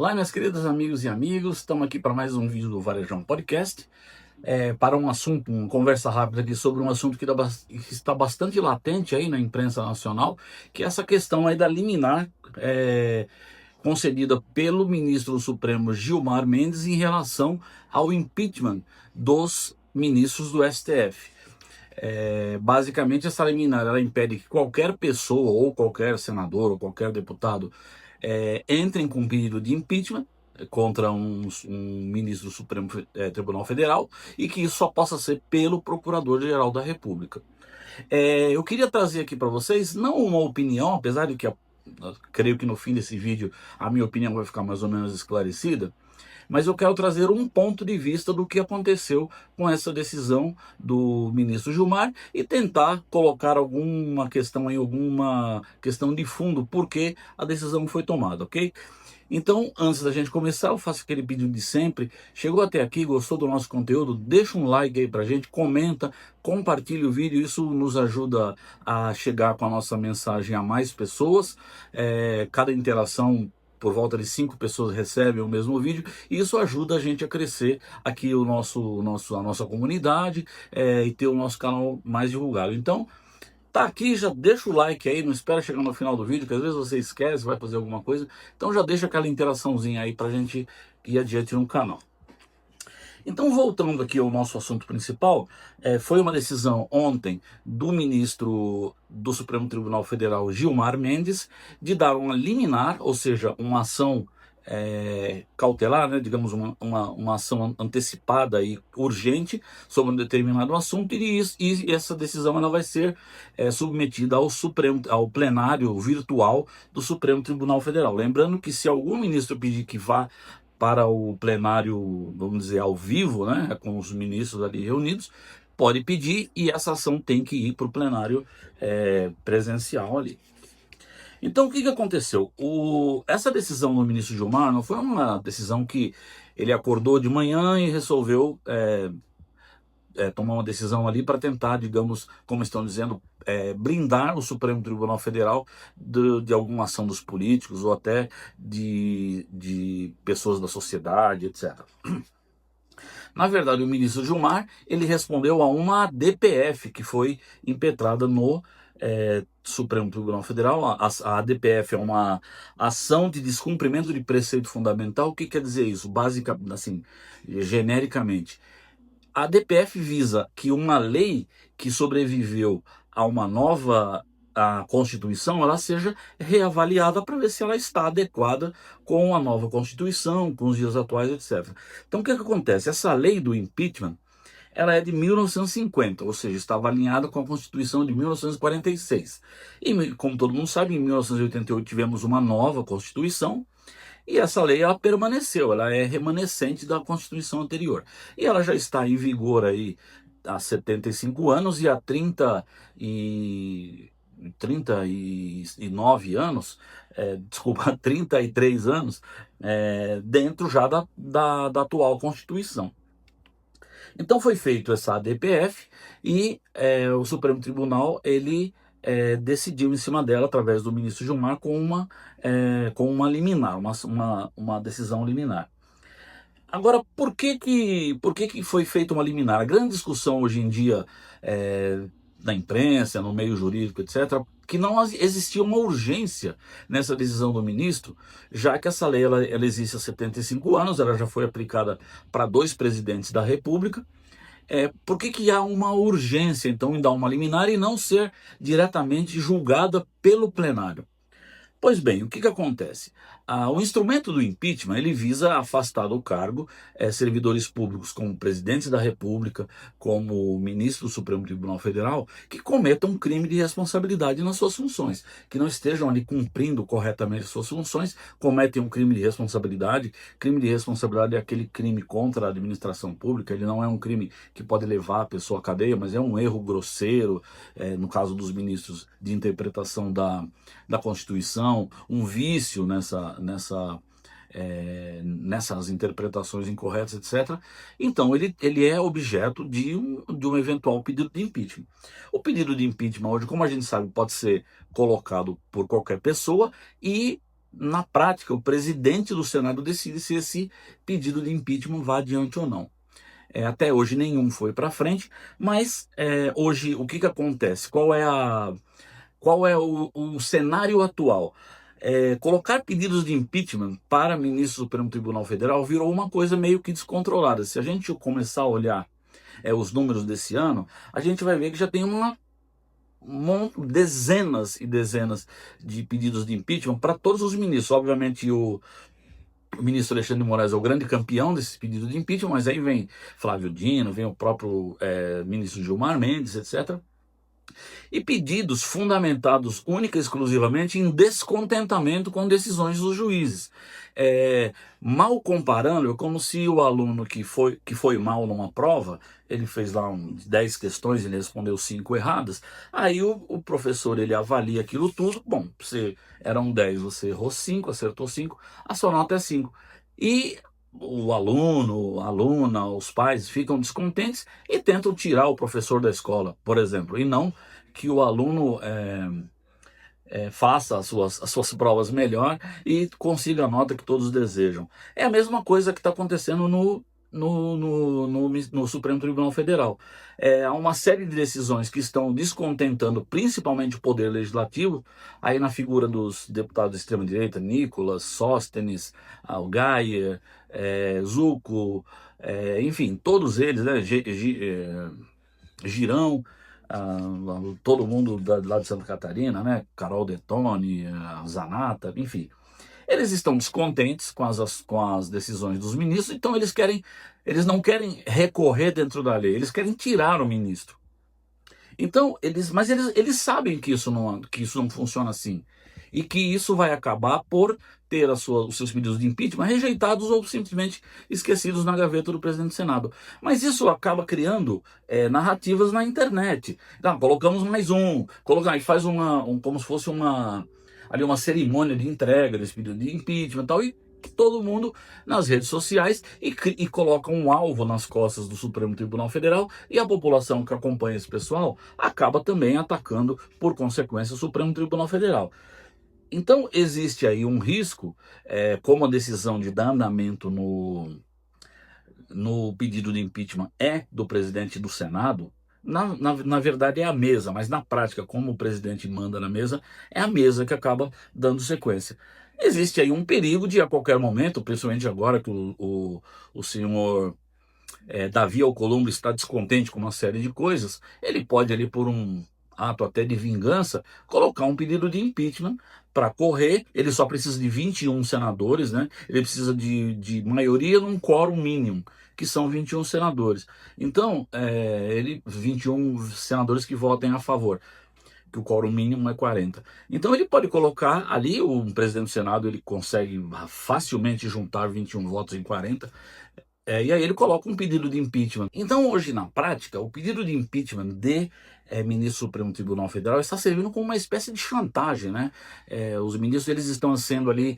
Olá, minhas queridas amigos e amigos, estamos aqui para mais um vídeo do Varejão Podcast, para um assunto, uma conversa rápida aqui sobre um assunto que está bastante latente aí na imprensa nacional, que é essa questão aí da liminar concedida pelo ministro do Supremo Gilmar Mendes em relação ao impeachment dos ministros do STF. Basicamente, essa liminar ela impede que qualquer pessoa, ou qualquer senador, ou qualquer deputado, entrem com pedido de impeachment contra um ministro do Supremo Tribunal Federal, e que isso só possa ser pelo Procurador-Geral da República. Eu queria trazer aqui para vocês, não uma opinião, apesar de que creio que no fim desse vídeo a minha opinião vai ficar mais ou menos esclarecida, mas eu quero trazer um ponto de vista do que aconteceu com essa decisão do ministro Gilmar e tentar colocar alguma questão de fundo por que a decisão foi tomada, ok? Então, antes da gente começar, eu faço aquele pedido de sempre. Chegou até aqui, gostou do nosso conteúdo? Deixa um like aí pra gente, comenta, compartilha o vídeo, isso nos ajuda a chegar com a nossa mensagem a mais pessoas. Cada interação, por volta de 5 pessoas recebem o mesmo vídeo, e isso ajuda a gente a crescer aqui a nossa comunidade, e ter o nosso canal mais divulgado. Então, tá aqui, já deixa o like aí, não espera chegar no final do vídeo, que às vezes você esquece, vai fazer alguma coisa. Então já deixa aquela interaçãozinha aí pra gente ir adiante no canal. Então, voltando aqui ao nosso assunto principal, foi uma decisão ontem do ministro do Supremo Tribunal Federal, Gilmar Mendes, de dar uma liminar, ou seja, uma ação cautelar, né, digamos, uma ação antecipada e urgente sobre um determinado assunto, e essa decisão ela vai ser submetida ao plenário virtual do Supremo Tribunal Federal. Lembrando que se algum ministro pedir que vá para o plenário, vamos dizer, ao vivo, né, com os ministros ali reunidos, pode pedir, e essa ação tem que ir para o plenário presencial ali. Então, o que aconteceu? Essa decisão do ministro Gilmar não foi uma decisão que ele acordou de manhã e resolveu tomar uma decisão ali para tentar, digamos, como estão dizendo, blindar o Supremo Tribunal Federal de alguma ação dos políticos ou até de pessoas da sociedade, etc. Na verdade, o ministro Gilmar, ele respondeu a uma DPF que foi impetrada no Supremo Tribunal Federal. A ADPF é uma ação de descumprimento de preceito fundamental. O que quer dizer isso? Basicamente, assim, genericamente, a ADPF visa que uma lei que sobreviveu a uma nova Constituição, ela seja reavaliada para ver se ela está adequada com a nova Constituição, com os dias atuais, etc. Então, o que acontece? Essa lei do impeachment, ela é de 1950, ou seja, estava alinhada com a Constituição de 1946. E, como todo mundo sabe, em 1988 tivemos uma nova Constituição, e essa lei ela permaneceu, ela é remanescente da Constituição anterior. E ela já está em vigor aí há 75 anos e há 39 anos, desculpa, 33 anos, dentro já da atual Constituição. Então foi feito essa ADPF e o Supremo Tribunal ele decidiu em cima dela, através do ministro Gilmar, com uma liminar, uma decisão liminar. Agora, por que foi feita uma liminar? A grande discussão hoje em dia na imprensa, no meio jurídico, etc., que não existia uma urgência nessa decisão do ministro, já que essa lei ela existe há 75 anos, ela já foi aplicada para 2 presidentes da República. Por que há uma urgência, então, em dar uma liminar e não ser diretamente julgada pelo plenário? Pois bem, o que acontece? O instrumento do impeachment, ele visa afastar do cargo servidores públicos como presidentes da República, como ministro do Supremo Tribunal Federal, que cometam crime de responsabilidade nas suas funções, que não estejam ali cumprindo corretamente as suas funções, cometem um crime de responsabilidade. Crime de responsabilidade é aquele crime contra a administração pública, ele não é um crime que pode levar a pessoa à cadeia, mas é um erro grosseiro, no caso dos ministros, de interpretação da Constituição, um vício nessas interpretações incorretas, etc. Então, ele é objeto de um eventual pedido de impeachment. O pedido de impeachment hoje, como a gente sabe, pode ser colocado por qualquer pessoa e na prática, o presidente do Senado decide se esse pedido de impeachment vai adiante ou não. Até hoje nenhum foi para frente, mas hoje o que acontece? Qual é o cenário atual? Colocar pedidos de impeachment para ministro do Supremo Tribunal Federal virou uma coisa meio que descontrolada. Se a gente começar a olhar os números desse ano, a gente vai ver que já tem dezenas e dezenas de pedidos de impeachment para todos os ministros. Obviamente, o ministro Alexandre de Moraes é o grande campeão desses pedidos de impeachment, mas aí vem Flávio Dino, vem o próprio ministro Gilmar Mendes, etc. E pedidos fundamentados única e exclusivamente em descontentamento com decisões dos juízes. Mal comparando, é como se o aluno que foi mal numa prova, ele fez lá 10 questões, ele respondeu 5 erradas, aí o professor ele avalia aquilo tudo, bom, eram 10, você errou 5, acertou 5, a sua nota é 5. E o aluno, a aluna, os pais ficam descontentes e tentam tirar o professor da escola, por exemplo, e não que o aluno faça as suas provas melhor e consiga a nota que todos desejam. É a mesma coisa que está acontecendo no Supremo Tribunal Federal. Há uma série de decisões que estão descontentando principalmente o Poder Legislativo, aí na figura dos deputados de extrema-direita, Nicolas, Sóstenes, Algaia, Zucco, enfim, todos eles, né, Girão, todo mundo lá de Santa Catarina, né? Carol Detone, Zanata, enfim. Eles estão descontentes com as decisões dos ministros, então eles não querem recorrer dentro da lei, eles querem tirar o ministro. Então, eles sabem que isso não funciona assim. E que isso vai acabar por ter os seus pedidos de impeachment rejeitados ou simplesmente esquecidos na gaveta do presidente do Senado. Mas isso acaba criando narrativas na internet. Então, colocamos mais e faz como se fosse uma cerimônia de entrega desse pedido de impeachment e tal, e todo mundo nas redes sociais e coloca um alvo nas costas do Supremo Tribunal Federal, e a população que acompanha esse pessoal acaba também atacando, por consequência, o Supremo Tribunal Federal. Então existe aí um risco, como a decisão de dar andamento no pedido de impeachment é do presidente do Senado. Na verdade é a mesa, mas na prática, como o presidente manda na mesa, é a mesa que acaba dando sequência. Existe aí um perigo de, a qualquer momento, principalmente agora que o senhor Davi Alcolumbre está descontente com uma série de coisas, ele pode ali, por um ato até de vingança, colocar um pedido de impeachment para correr. Ele só precisa de 21 senadores, né? Ele precisa de maioria num quórum mínimo, que são 21 senadores. Então, 21 senadores que votem a favor, que o quórum mínimo é 40. Então ele pode colocar ali, o presidente do Senado ele consegue facilmente juntar 21 votos em 40, e aí ele coloca um pedido de impeachment. Então hoje, na prática, o pedido de impeachment de ministro do Supremo Tribunal Federal está servindo como uma espécie de chantagem, né? Os ministros eles estão sendo ali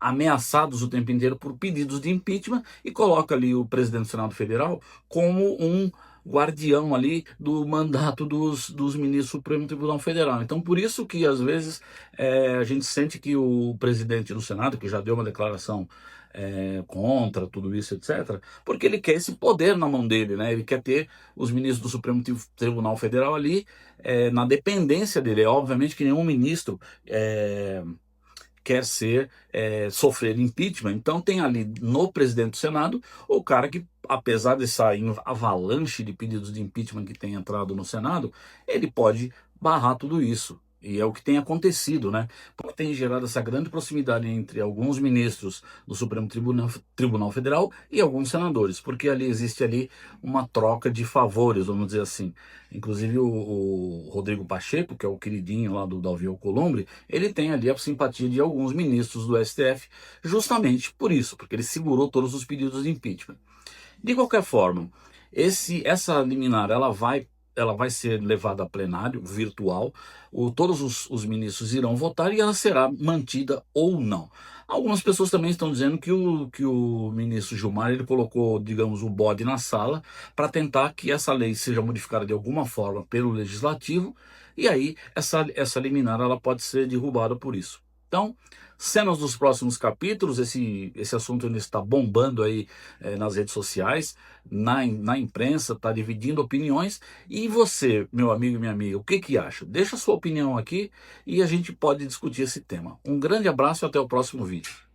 ameaçados o tempo inteiro por pedidos de impeachment, e coloca ali o presidente do Senado Federal como um guardião ali do mandato dos ministros do Supremo Tribunal Federal. Então, por isso que, às vezes, a gente sente que o presidente do Senado, que já deu uma declaração contra tudo isso, etc., porque ele quer esse poder na mão dele, né? Ele quer ter os ministros do Supremo Tribunal Federal ali na dependência dele. Obviamente que nenhum ministro quer sofrer impeachment. Então tem ali no presidente do Senado o cara que, apesar dessa avalanche de pedidos de impeachment que tem entrado no Senado, ele pode barrar tudo isso. E é o que tem acontecido, né? Porque tem gerado essa grande proximidade entre alguns ministros do Supremo Tribunal Federal e alguns senadores, porque ali existe ali uma troca de favores, vamos dizer assim. Inclusive o Rodrigo Pacheco, que é o queridinho lá do Davi Alcolumbre, ele tem ali a simpatia de alguns ministros do STF, justamente por isso, porque ele segurou todos os pedidos de impeachment. De qualquer forma, essa liminar ela vai ser levada a plenário virtual, todos os ministros irão votar e ela será mantida ou não. Algumas pessoas também estão dizendo que o ministro Gilmar ele colocou, digamos, o bode na sala para tentar que essa lei seja modificada de alguma forma pelo legislativo, e aí essa liminar ela pode ser derrubada por isso. Então, cenas dos próximos capítulos, esse assunto ainda está bombando aí nas redes sociais, na imprensa, está dividindo opiniões. E você, meu amigo e minha amiga, o que acha? Deixa a sua opinião aqui e a gente pode discutir esse tema. Um grande abraço e até o próximo vídeo.